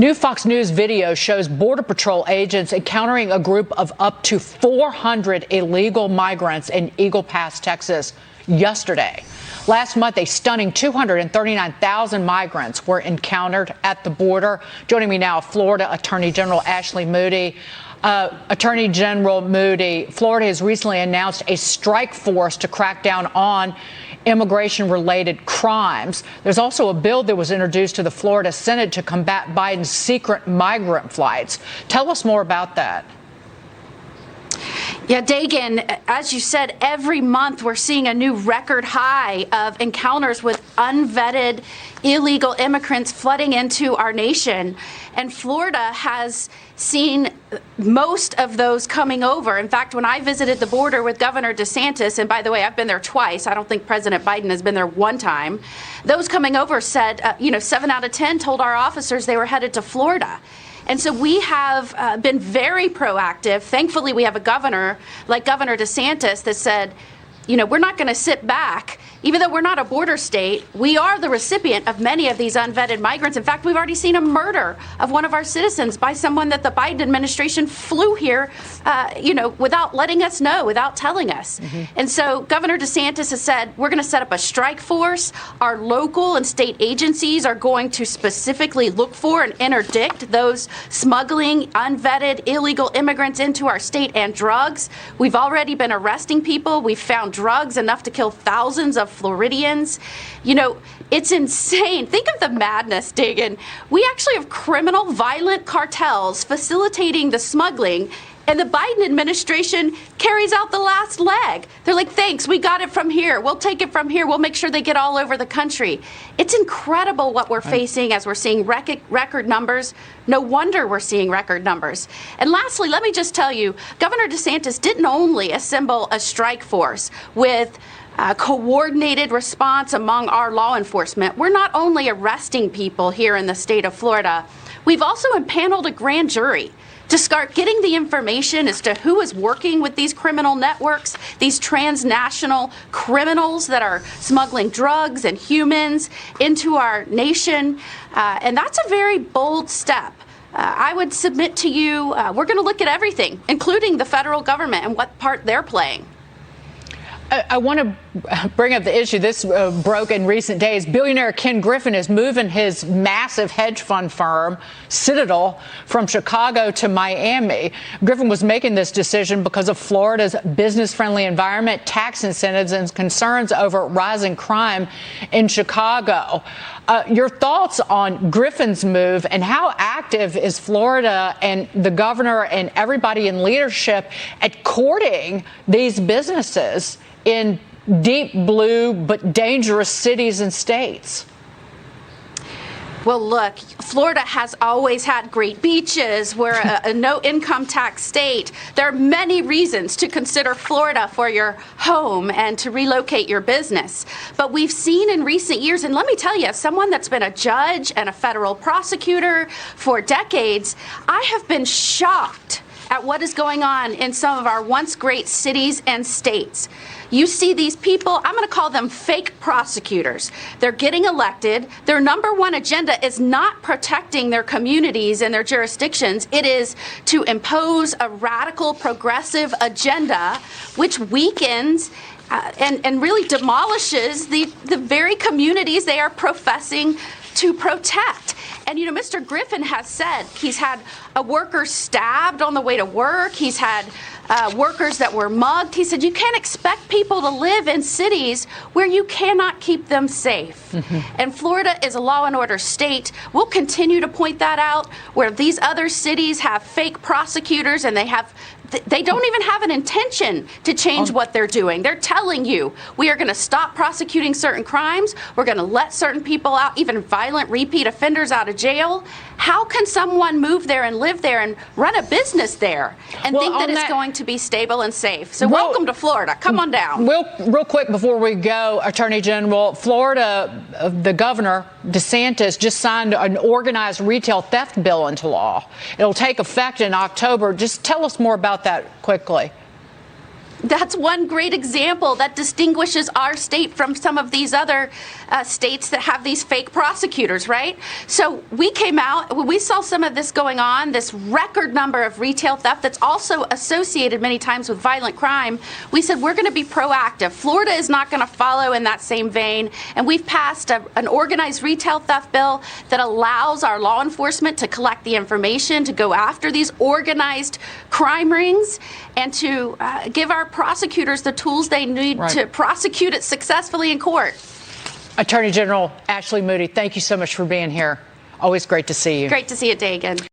New Fox News video shows Border Patrol agents encountering a group of up to 400 illegal migrants in Eagle Pass, Texas, yesterday. Last month, a stunning 239,000 migrants were encountered at the border. Joining me now, Florida Attorney General Ashley Moody. Attorney General Moody, Florida has recently announced a strike force to crack down on immigration-related crimes. There's also a bill that was introduced to the Florida Senate to combat Biden's secret migrant flights. Tell us more about that. Yeah, Dagan, as you said, every month we're seeing a new record high of encounters with unvetted illegal immigrants flooding into our nation. And Florida has seen most of those coming over. In fact, when I visited the border with Governor DeSantis, and by the way, I've been there twice. I don't think President Biden has been there one time. Those coming over said, 7 out of 10 told our officers they were headed to Florida. And so we have been very proactive. Thankfully, we have a governor like Governor DeSantis that said, we're not going to sit back. Even though we're not a border state, we are the recipient of many of these unvetted migrants. In fact, we've already seen a murder of one of our citizens by someone that the Biden administration flew here, without letting us know, without telling us. Mm-hmm. And so Governor DeSantis has said, we're going to set up a strike force. Our local and state agencies are going to specifically look for and interdict those smuggling unvetted illegal immigrants into our state and drugs. We've already been arresting people. We've found drugs enough to kill thousands of Floridians. It's insane. Think of the madness, Dagan. We actually have criminal, violent cartels facilitating the smuggling, and the Biden administration carries out the last leg. They're like, thanks, we got it from here. We'll take it from here. We'll make sure they get all over the country. It's incredible what we're facing as we're seeing record numbers. No wonder we're seeing record numbers. And lastly, let me just tell you, Governor DeSantis didn't only assemble a strike force with coordinated response among our law enforcement. We're not only arresting people here in the state of Florida, we've also impaneled a grand jury to start getting the information as to who is working with these criminal networks, these transnational criminals that are smuggling drugs and humans into our nation. And that's a very bold step. I would submit to you, we're going to look at everything, including the federal government and what part they're playing. I want to bring up the issue. This broke in recent days. Billionaire Ken Griffin is moving his massive hedge fund firm, Citadel, from Chicago to Miami. Griffin was making this decision because of Florida's business-friendly environment, tax incentives, and concerns over rising crime in Chicago. Your thoughts on Griffin's move, and how active is Florida and the governor and everybody in leadership at courting these businesses in deep blue but dangerous cities and states? Well, look, Florida has always had great beaches. We're a no-income tax state. There are many reasons to consider Florida for your home and to relocate your business. But we've seen in recent years, and let me tell you, as someone that's been a judge and a federal prosecutor for decades, I have been shocked at what is going on in some of our once great cities and states. You see these people, I'm going to call them fake prosecutors. They're getting elected. Their number one agenda is not protecting their communities and their jurisdictions. It is to impose a radical progressive agenda which weakens and really demolishes the very communities they are professing to protect. And, Mr. Griffin has said he's had a worker stabbed on the way to work. He's had workers that were mugged. He said you can't expect people to live in cities where you cannot keep them safe. Mm-hmm. And Florida is a law and order state. We'll continue to point that out, where these other cities have fake prosecutors and they don't even have an intention to change what they're doing. They're telling you, we are going to stop prosecuting certain crimes. We're going to let certain people out, even violent repeat offenders, out of jail. How can someone move there and live there and run a business there and think that it's going to be stable and safe? So welcome to Florida. Come on down. Real quick before we go, Attorney General, Florida, the governor, DeSantis, just signed an organized retail theft bill into law. It'll take effect in October. Just tell us more about that quickly. That's one great example that distinguishes our state from some of these other states that have these fake prosecutors, right? So we came out, when we saw some of this going on, this record number of retail theft that's also associated many times with violent crime, we said we're going to be proactive. Florida is not going to follow in that same vein, and we've passed an organized retail theft bill that allows our law enforcement to collect the information, to go after these organized crime rings, and to give our prosecutors the tools they need to prosecute it successfully in court. Attorney General Ashley Moody, thank you so much for being here. Always great to see you. Great to see you, Dagan.